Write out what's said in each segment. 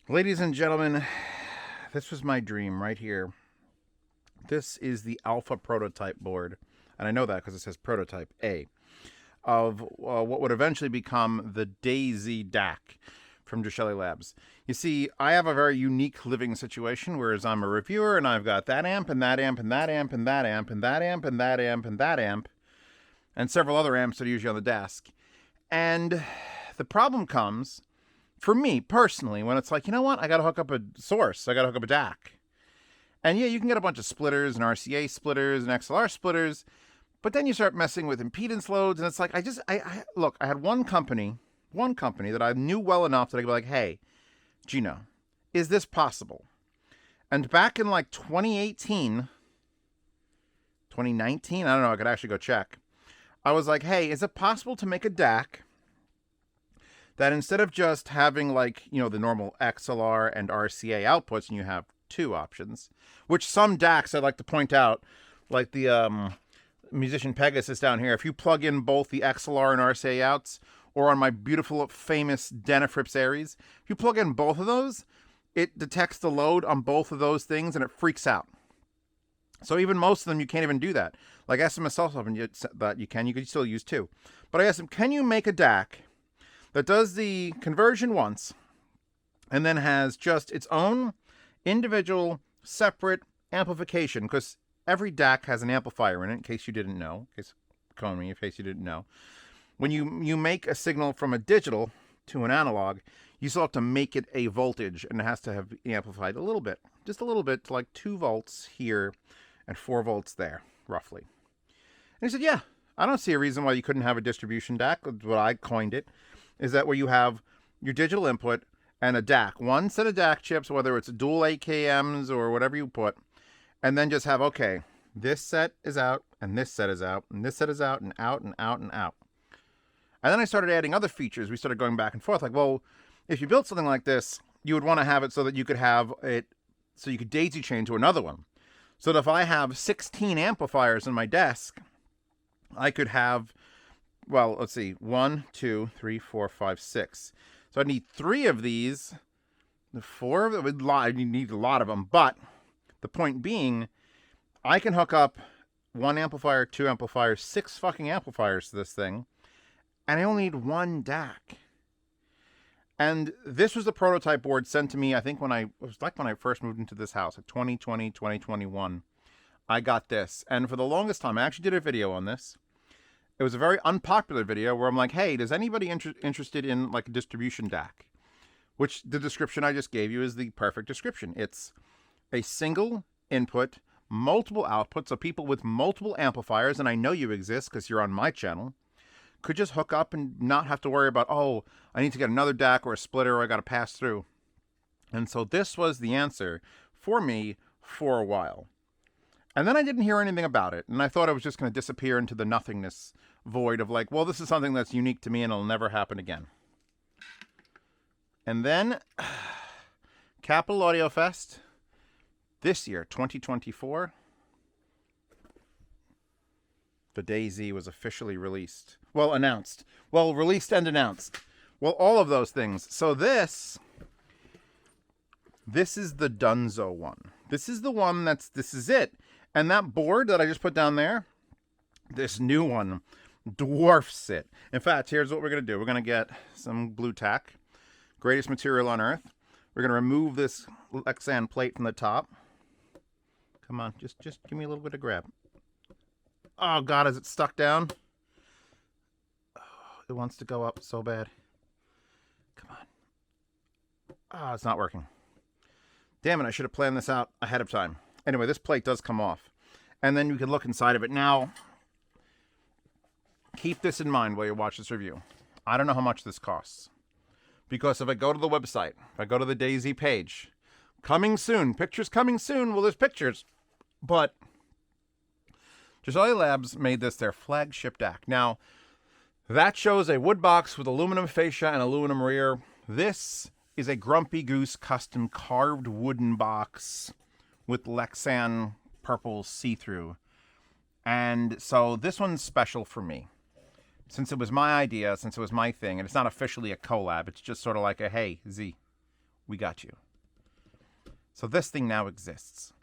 Ladies and gentlemen, this was my dream right here. This is the alpha prototype board, and I know that because it says prototype A, of what would eventually become the DayZee Dac from Geshelli Labs. You see, I have a very unique living situation, whereas I'm a reviewer and I've got that amp and that amp and that amp and that amp and that amp and that amp and that amp and several other amps that are usually on the desk. And the problem comes, for me personally, when it's like, you know what, I got to hook up a source, I got to hook up a DAC. And yeah, you can get a bunch of splitters and RCA splitters and XLR splitters, but then you start messing with impedance loads, and it's like, look, I had one company that I knew well enough that I could be like, hey, Gino, is this possible? And back in like 2018, 2019, I don't know, I could actually go check. I was like, hey, is it possible to make a DAC that instead of just having like, you know, the normal XLR and RCA outputs, and you have two options, which some DACs, I'd like to point out, like the Musician Pegasus down here, if you plug in both the XLR and RCA outs, or on my beautiful, famous Denafrips Aries, if you plug in both of those, it detects the load on both of those things, and it freaks out. So even most of them, you can't even do that. Like SMSL, that you could still use two. But I asked him, can you make a DAC that does the conversion once and then has just its own individual separate amplification? Because every DAC has an amplifier in it, in case you didn't know. In case you didn't know. When you make a signal from a digital to an analog, you still have to make it a voltage, and it has to have amplified a little bit. Just a little bit, to like 2 volts here and 4 volts there, roughly. And he said, yeah, I don't see a reason why you couldn't have a distribution DAC. What I coined it is that where you have your digital input and a DAC, one set of DAC chips, whether it's dual AKMs or whatever you put, and then just have, okay, this set is out, and this set is out, and this set is out, and out, and out, and out. And then I started adding other features. We started going back and forth. Like, well, if you built something like this, you would want to have it so that you could have it, so you could daisy chain to another one. So that if I have 16 amplifiers in my desk, I could have, well, let's see, 1, 2, 3, 4, 5, 6. So I need 3 of these. The 4 of them, you need a lot of them. But the point being, I can hook up 1 amplifier, 2 amplifiers, 6 fucking amplifiers to this thing, and I only need 1 DAC. And this was the prototype board sent to me, I think, when I first moved into this house, like 2020, 2021. I got this. And for the longest time, I actually did a video on this. It was a very unpopular video where I'm like, hey, does anybody interested in like a distribution DAC? Which the description I just gave you is the perfect description. It's a single input, multiple outputs, so people with multiple amplifiers, and I know you exist because you're on my channel, could just hook up and not have to worry about, oh, I need to get another DAC or a splitter, or I got to pass through. And so this was the answer for me for a while. And then I didn't hear anything about it, and I thought it was just going to disappear into the nothingness void of like, well, this is something that's unique to me and it'll never happen again. And then Capital Audio Fest this year, 2024, the DayZee was officially released. Well, announced. Well, released and announced. Well, all of those things. So this is the Dunzo one. This is the one this is it. And that board that I just put down there, this new one dwarfs it. In fact, here's what we're going to do. We're going to get some blue tack, greatest material on earth. We're going to remove this Lexan plate from the top. Come on, just give me a little bit of grab. Oh, God, is it stuck down? Oh, it wants to go up so bad. Come on. Oh, it's not working. Damn it, I should have planned this out ahead of time. Anyway, this plate does come off. And then you can look inside of it. Now, keep this in mind while you watch this review. I don't know how much this costs. Because if I go to the website, if I go to the DayZee page, coming soon, pictures coming soon. Well, there's pictures. But Geshelli Labs made this their flagship DAC. Now, that shows a wood box with aluminum fascia and aluminum rear. This is a Grumpy Goose custom carved wooden box with Lexan purple see-through. And so this one's special for me. Since it was my idea, since it was my thing, and it's not officially a collab, it's just sort of like a, hey, Z, We got you. So this thing now exists.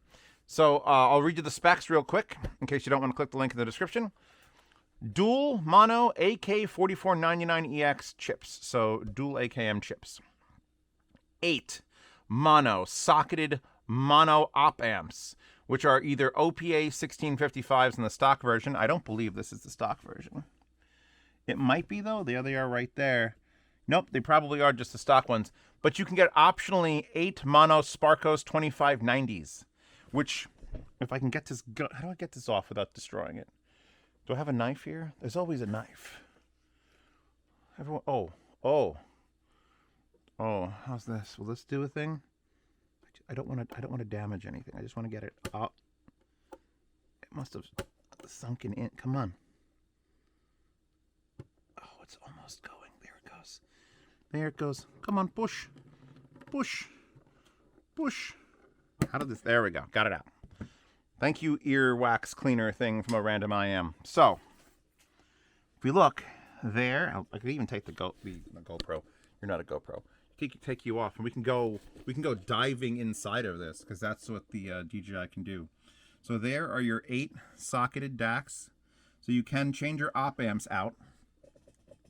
So I'll read you the specs real quick in case you don't want to click the link in the description. Dual mono AK4499EX chips. So dual AKM chips. 8 mono socketed mono op amps, which are either OPA 1655s in the stock version. I don't believe this is the stock version. It might be, though. There they are right there. Nope, they probably are just the stock ones. But you can get optionally 8 mono Sparkos 2590s, which, if I can get this, how do I get this off without destroying it? Do I have a knife here? There's always a knife. Everyone, oh, how's this? Will this do a thing? I don't want to damage anything. I just want to get it up. It must have sunken in. Come on. Oh, it's almost going. There it goes. There it goes. Come on, push. Push. Push. How did this? There we go. Got it out. Thank you, earwax cleaner thing from a random IM. So, if we look there, I could even take the GoPro. You're not a GoPro. Take you off, and we can go diving inside of this, because that's what the DJI can do. So there are your 8 socketed DACs. So you can change your op amps out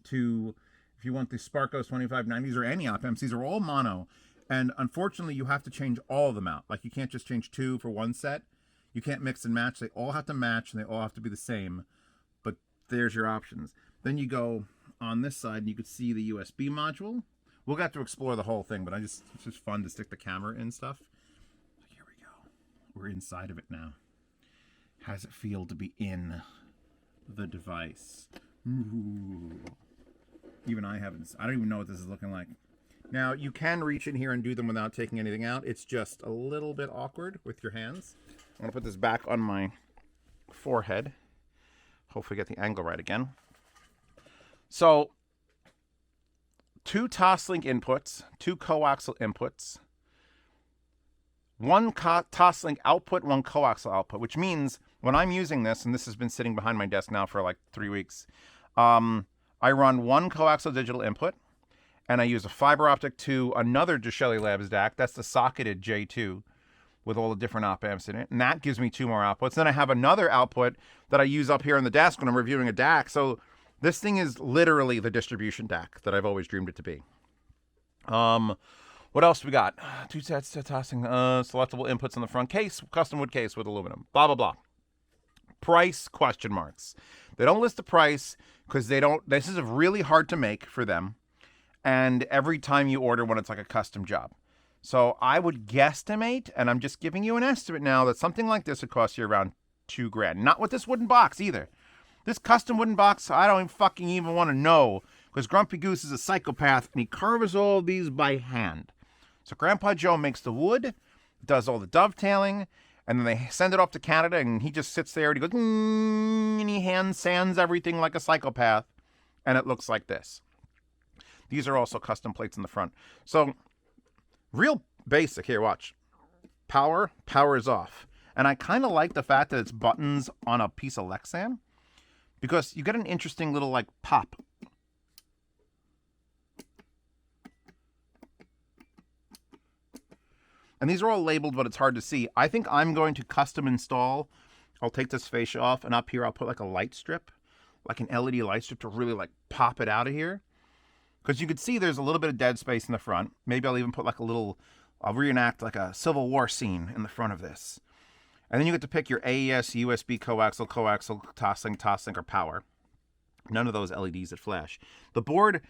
to, if you want the Sparkos 2590s or any op amps. These are all mono, and unfortunately you have to change all of them out. Like, you can't just change 2 for one set. You can't mix and match. They all have to match, and they all have to be the same. But there's your options. Then you go on this side, and you can see the USB module. We'll have to explore the whole thing, but it's just fun to stick the camera in stuff. Here we go. We're inside of it now. How does it feel to be in the device? Ooh. Even I don't even know what this is looking like. Now, you can reach in here and do them without taking anything out. It's just a little bit awkward with your hands. I'm going to put this back on my forehead. Hopefully get the angle right again. So, 2 Toslink inputs, 2 coaxial inputs, 1 Toslink output, 1 coaxial output, which means when I'm using this, and this has been sitting behind my desk now for like 3 weeks, I run 1 coaxial digital input, and I use a fiber optic to another Geshelli Labs DAC. That's the socketed J2 with all the different op amps in it, and that gives me 2 more outputs. Then I have another output that I use up here on the desk when I'm reviewing a DAC. So this thing is literally the Distribution Dac that I've always dreamed it to be. What else we got? 2 sets to tossing, selectable inputs in the front case, custom wood case with aluminum, blah, blah, blah. Price, question marks. They don't list the price because this is really hard to make for them. And every time you order one, it's like a custom job. So I would guesstimate, and I'm just giving you an estimate now, that something like this would cost you around $2,000. Not with this wooden box either. This custom wooden box, I don't even want to know, because Grumpy Goose is a psychopath, and he carves all of these by hand. So Grandpa Joe makes the wood, does all the dovetailing, and then they send it off to Canada, and he just sits there, and he goes, and he hand sands everything like a psychopath, and it looks like this. These are also custom plates in the front. So, real basic. Here, watch. Power is off. And I kind of like the fact that it's buttons on a piece of Lexan, because you get an interesting little, like, pop. And these are all labeled, but it's hard to see. I think I'm going to custom install. I'll take this fascia off, and up here I'll put, like, a light strip, like an LED light strip to really, like, pop it out of here. Because you could see there's a little bit of dead space in the front. Maybe I'll even put like I'll reenact like a Civil War scene in the front of this. And then you get to pick your AES, USB, coaxial, Toslink, or power. None of those LEDs that flash. The board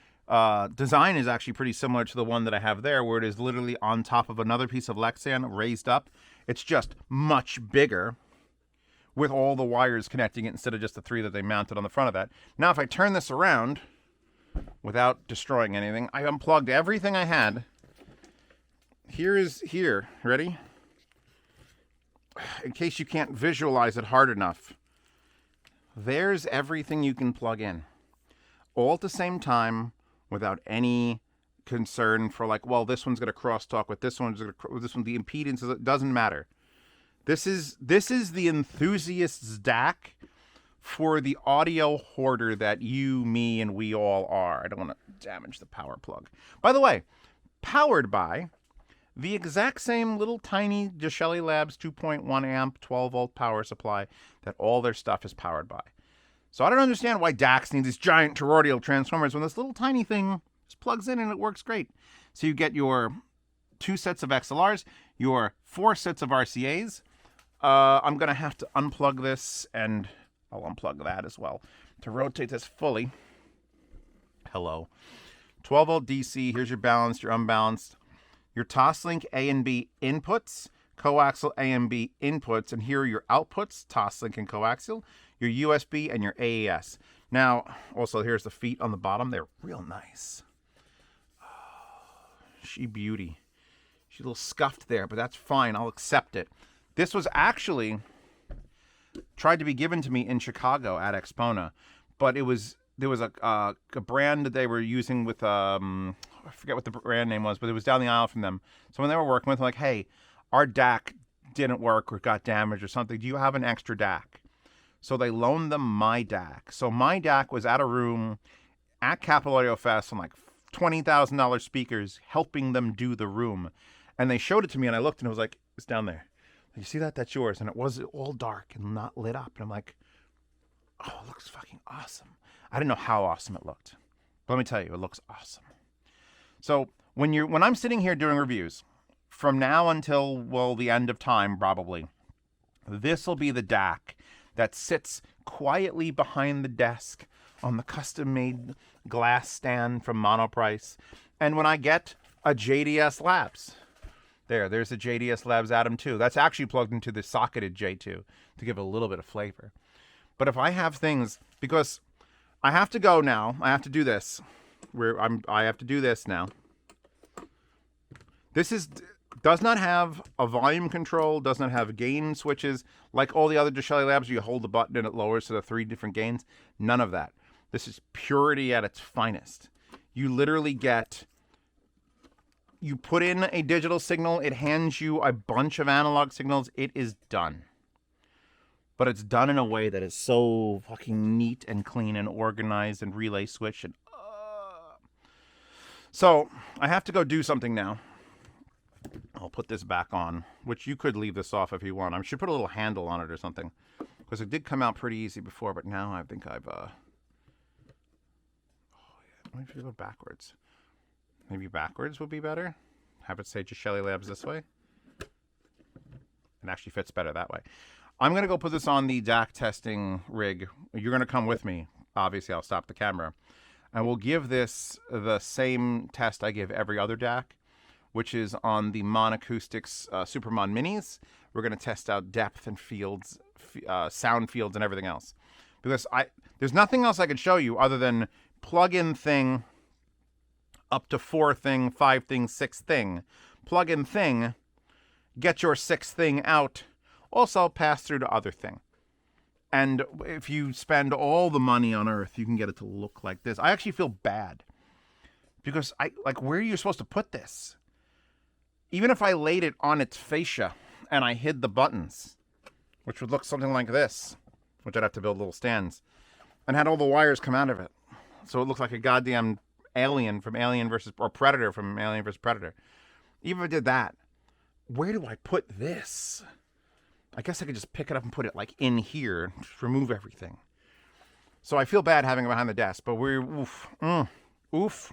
design is actually pretty similar to the one that I have there, where it is literally on top of another piece of Lexan raised up. It's just much bigger with all the wires connecting it instead of just the 3 that they mounted on the front of that. Now, if I turn this around, without destroying anything, I unplugged everything I had. Here, ready? In case you can't visualize it hard enough, there's everything you can plug in. All at the same time, without any concern for like, well, this one's going to crosstalk with this one, the impedance, it doesn't matter. This is the enthusiast's DAC for the audio hoarder that you, me, and we all are. I don't want to damage the power plug. By the way, powered by the exact same little tiny Geshelli Labs 2.1 amp 12 volt power supply that all their stuff is powered by. So I don't understand why DACs need these giant toroidal transformers when this little tiny thing just plugs in and it works great. So you get your 2 sets of XLRs, your 4 sets of RCAs. I'm going to have to unplug this, and I'll unplug that as well to rotate this fully. Hello. 12 volt DC, here's your balanced, your unbalanced. Your Toslink A and B inputs, coaxial A and B inputs, and here are your outputs, Toslink and coaxial, your USB, and your AES. Now, also here's the feet on the bottom. They're real nice. Oh, she beauty. She's a little scuffed there, but that's fine. I'll accept it. This was actually tried to be given to me in Chicago at Expona, but there was a brand that they were using with I forget what the brand name was, but it was down the aisle from them. So when they were working with, like, hey, our DAC didn't work or got damaged or something. Do you have an extra DAC? So they loaned them my DAC. So my DAC was at a room at Capital Audio Fest on like $20,000 speakers, helping them do the room. And they showed it to me, and I looked, and it was like, it's down there. You see that? That's yours. And it was all dark and not lit up. And I'm like, oh, it looks fucking awesome. I didn't know how awesome it looked. But let me tell you, it looks awesome. So when I'm sitting here doing reviews, from now until, well, the end of time, probably, this will be the DAC that sits quietly behind the desk on the custom-made glass stand from Monoprice. And when I get a JDS Labs, there's a JDS Labs Atom 2. That's actually plugged into the socketed J2 to give a little bit of flavor. But if I have things, because I have to go now, I have to do this. I have to do this now. This does not have a volume control, does not have gain switches like all the other Geshelli Labs. You hold the button and it lowers to the 3 different gains. None of that. This is purity at its finest. You literally get, you put in a digital signal, it hands you a bunch of analog signals, it is done. But it's done in a way that is so fucking neat and clean and organized and relay switch. And so I have to go do something now. I'll put this back on, which you could leave this off if you want. I should put a little handle on it or something, because it did come out pretty easy before, but now I think I've oh yeah, maybe if you go backwards. Maybe backwards would be better. Have it say Geshelli Labs this way. It actually fits better that way. I'm going to go put this on the DAC testing rig. You're going to come with me. Obviously, I'll stop the camera. And we'll give this the same test I give every other DAC, which is on the Monacoustics Supermon Minis. We're going to test out depth and fields, sound fields and everything else. Because there's nothing else I could show you other than plug-in thing, up to 4 thing, 5 thing, 6 thing. Plug-in thing, get your 6th thing out, also pass through to other thing. And if you spend all the money on earth, you can get it to look like this. I actually feel bad. Because where are you supposed to put this? Even if I laid it on its fascia and I hid the buttons, which would look something like this, which I'd have to build little stands, and had all the wires come out of it. So it looks like a goddamn alien from Alien versus, or Predator from Alien versus Predator. Even if I did that, where do I put this? I guess I could just pick it up and put it like in here, just remove everything. So I feel bad having it behind the desk, but we're oof.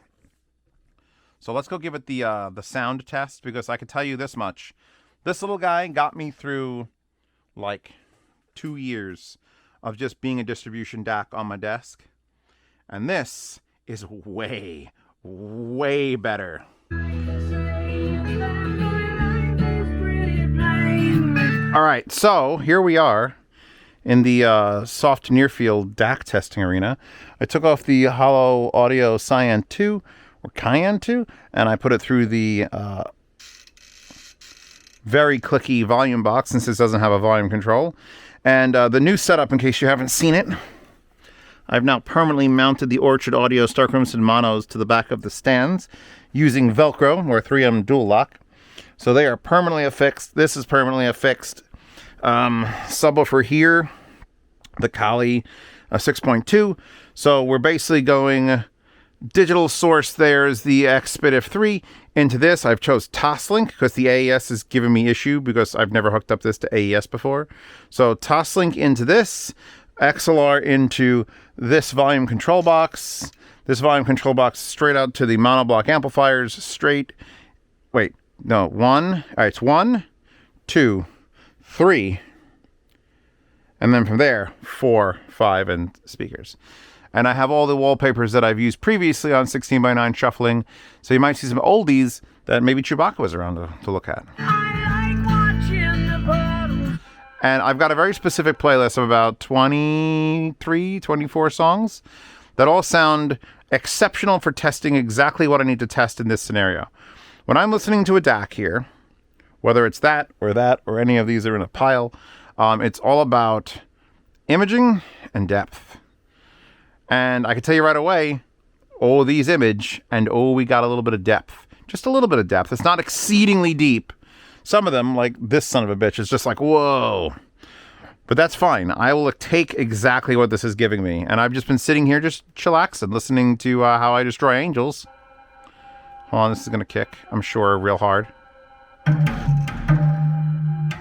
So let's go give it the sound test, because I can tell you this much. This little guy got me through like 2 years of just being a Distribution Dac on my desk. And this is way, way better. All right, so here we are in the Soft Nearfield DAC testing arena. I took off the Hollow Audio Cyan 2, or Cayenne 2, and I put it through the very clicky volume box, since this doesn't have a volume control. And the new setup, in case you haven't seen it, I've now permanently mounted the Orchard Audio Star Crimson Monos to the back of the stands using Velcro or 3M dual lock. So they are permanently affixed. This is permanently affixed. Subwoofer here, the Kali 6.2. So we're basically going digital source. There's the XSPIDIF 3. Into this, I've chose Toslink because the AES is giving me issue because I've never hooked up this to AES before. So Toslink into this, XLR into this volume control box. This volume control box straight out to the monoblock amplifiers, straight. Wait, no, one. All right, it's 1, 2, 3. And then from there, 4, 5, and speakers. And I have all the wallpapers that I've used previously on 16:9 shuffling. So you might see some oldies that maybe Chewbacca was around to look at. And I've got a very specific playlist of about 23, 24 songs that all sound exceptional for testing exactly what I need to test in this scenario. When I'm listening to a DAC here, whether it's that or any of these are in a pile, it's all about imaging and depth. And I can tell you right away, oh, these image, and oh, we got a little bit of depth. Just a little bit of depth. It's not exceedingly deep. Some of them, like this son of a bitch, is just like, whoa. But that's fine. I will take exactly what this is giving me. And I've just been sitting here just chillaxing, listening to How I Destroy Angels. Hold on, this is going to kick, I'm sure, real hard.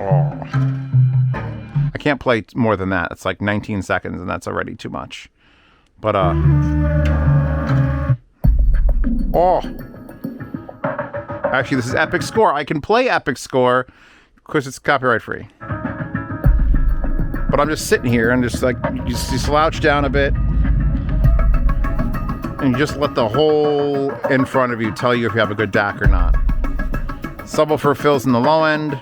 Oh. I can't play more than that. It's like 19 seconds, and that's already too much. But, oh. Actually, this is Epic Score. I can play Epic Score because it's copyright free. But I'm just sitting here and just like, you slouch down a bit. And you just let the hole in front of you tell you if you have a good DAC or not. Subwoofer fills in the low end.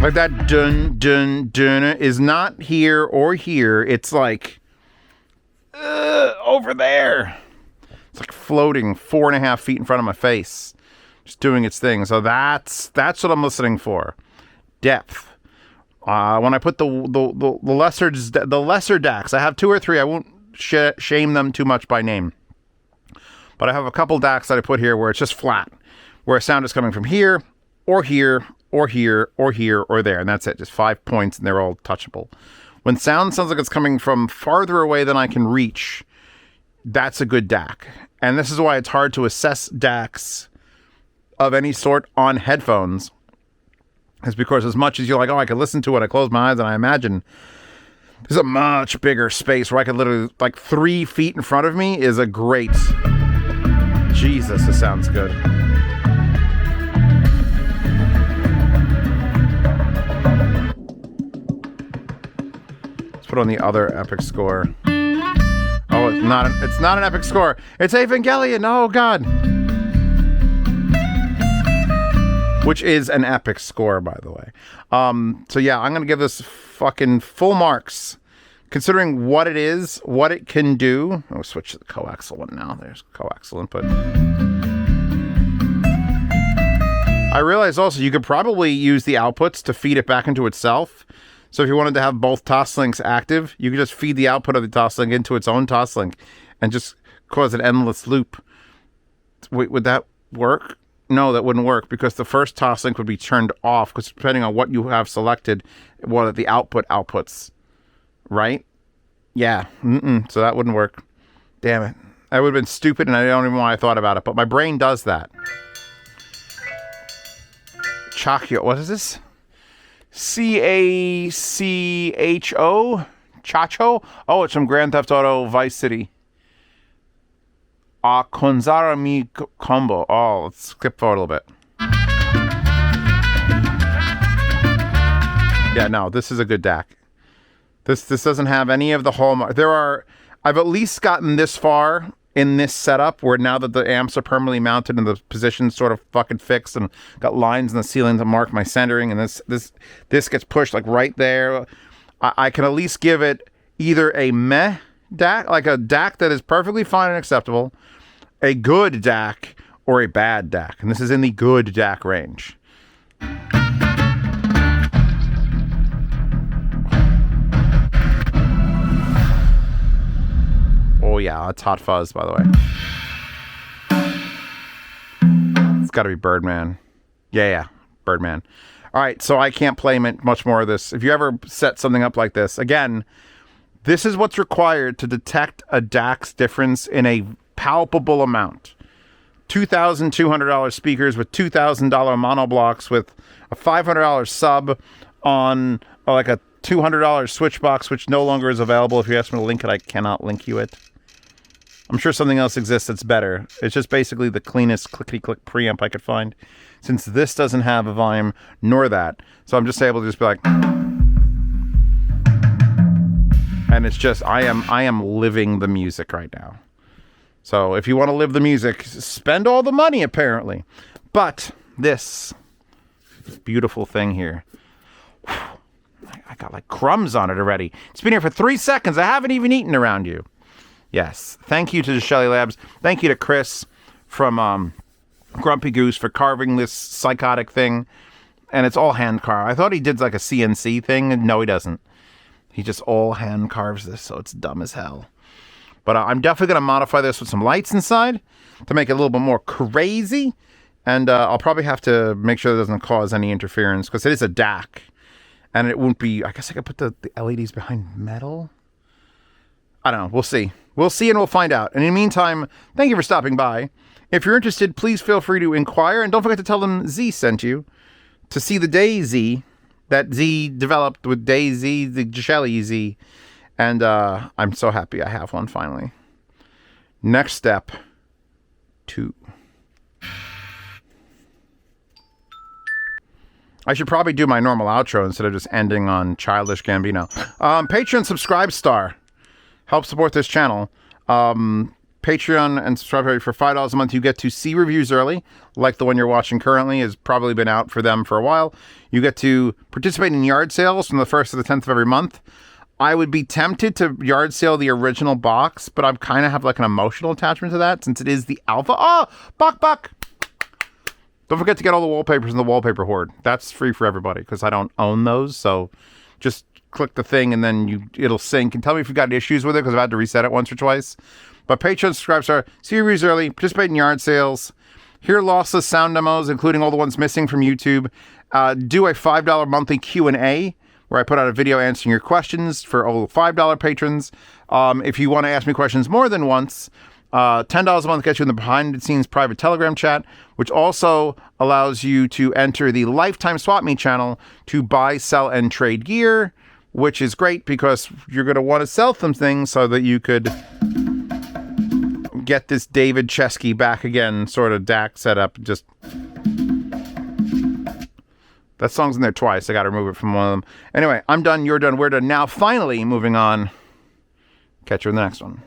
Like that dun dun dun is not here or here. It's like over there. It's like floating 4.5 feet in front of my face, just doing its thing. So that's what I'm listening for. Depth. When I put the lesser DACs, I have 2 or 3. I won't shame them too much by name, but I have a couple DACs that I put here where it's just flat, where a sound is coming from here or here. Or here, or here, or there. And that's it. Just 5 points, and they're all touchable. When sound sounds like it's coming from farther away than I can reach, that's a good DAC. And this is why it's hard to assess DACs of any sort on headphones. Is because as much as you're like, oh, I can listen to it, I close my eyes and I imagine there's a much bigger space where I could literally, like 3 feet in front of me is a great... Jesus, this sounds good. Put on the other Epic Score. Oh, it's not an Epic Score. It's Evangelion. Oh God. Which is an Epic Score, by the way. So yeah, I'm gonna give this fucking full marks, considering what it is, what it can do. I'll switch to the coaxial one now. There's coaxial input. I realize also you could probably use the outputs to feed it back into itself. So if you wanted to have both Toslinks active, you could just feed the output of the Toslink into its own Toslink and just cause an endless loop. Wait, would that work? No, that wouldn't work because the first Toslink would be turned off because depending on what you have selected, what are the outputs, right? Yeah. So that wouldn't work. Damn it. That would have been stupid and I don't even know why I thought about it, but my brain does that. Chakyo. What is this? Cacho? Chacho? Oh, it's from Grand Theft Auto Vice City. Konzara mi combo. Oh, let's skip forward a little bit. Yeah, no, this is a good DAC. This doesn't have any of the hallmark. I've at least gotten this far in this setup where now that the amps are permanently mounted and the position's sort of fucking fixed and got lines in the ceiling to mark my centering and this gets pushed like right there, I can at least give it either a meh DAC, like a DAC that is perfectly fine and acceptable, a good DAC, or a bad DAC. And this is in the good DAC range. Oh yeah, that's Hot Fuzz, by the way. It's got to be Birdman. Yeah, Birdman. All right, so I can't play much more of this. If you ever set something up like this, again, This is what's required to detect a DAC's difference in a palpable amount. $2,200 speakers with $2,000 monoblocks with a $500 sub on like a $200 switch box, which no longer is available. If you ask me to link it, I cannot link you it. I'm sure something else exists that's better. It's just basically the cleanest clickety-click preamp I could find, since this doesn't have a volume nor that. So I'm just able to just be like, and it's just, I am living the music right now. So if you want to live the music, spend all the money, apparently. But this beautiful thing here, I got like crumbs on it already. It's been here for 3 seconds. I haven't even eaten around you. Yes. Thank you to Geshelli Labs. Thank you to Chris from Grumpy Goose for carving this psychotic thing. And it's all hand carved. I thought he did like a CNC thing. And no, he doesn't. He just all hand carves this, so it's dumb as hell. But I'm definitely going to modify this with some lights inside to make it a little bit more crazy. And I'll probably have to make sure it doesn't cause any interference, because it is a DAC. And it won't be... I guess I could put the LEDs behind metal? I don't know. We'll see. We'll see and we'll find out. And in the meantime, thank you for stopping by. If you're interested, please feel free to inquire. And don't forget to tell them Z sent you to see the DayZee that Z developed with DayZee, the Geshelli Z. And I'm so happy I have one finally. Next step, 2. I should probably do my normal outro instead of just ending on Childish Gambino. Patreon subscribe star. Help support this channel. Patreon and subscribe for $5 a month. You get to see reviews early, like the one you're watching currently has probably been out for them for a while. You get to participate in yard sales from the 1st to the 10th of every month. I would be tempted to yard sale the original box, but I kind of have like an emotional attachment to that since it is the alpha. Oh, Buck! Don't forget to get all the wallpapers in the wallpaper hoard. That's free for everybody because I don't own those. So just click the thing and then it'll sync. And tell me if you've got issues with it because I've had to reset it once or twice. But Patreon subscribers are see reviews early, participate in yard sales, hear lossless sound demos, including all the ones missing from YouTube. Do a $5 monthly Q&A where I put out a video answering your questions for all the $5 patrons. If you want to ask me questions more than once, $10 a month gets you in the behind-the-scenes private Telegram chat, which also allows you to enter the Lifetime Swap Meet channel to buy, sell, and trade gear, which is great because you're going to want to sell some things so that you could get this David Chesky back again sort of DAC setup. Just... that song's in there twice. I got to remove it from one of them. Anyway, I'm done. You're done. We're done. Now, finally, moving on. Catch you in the next one.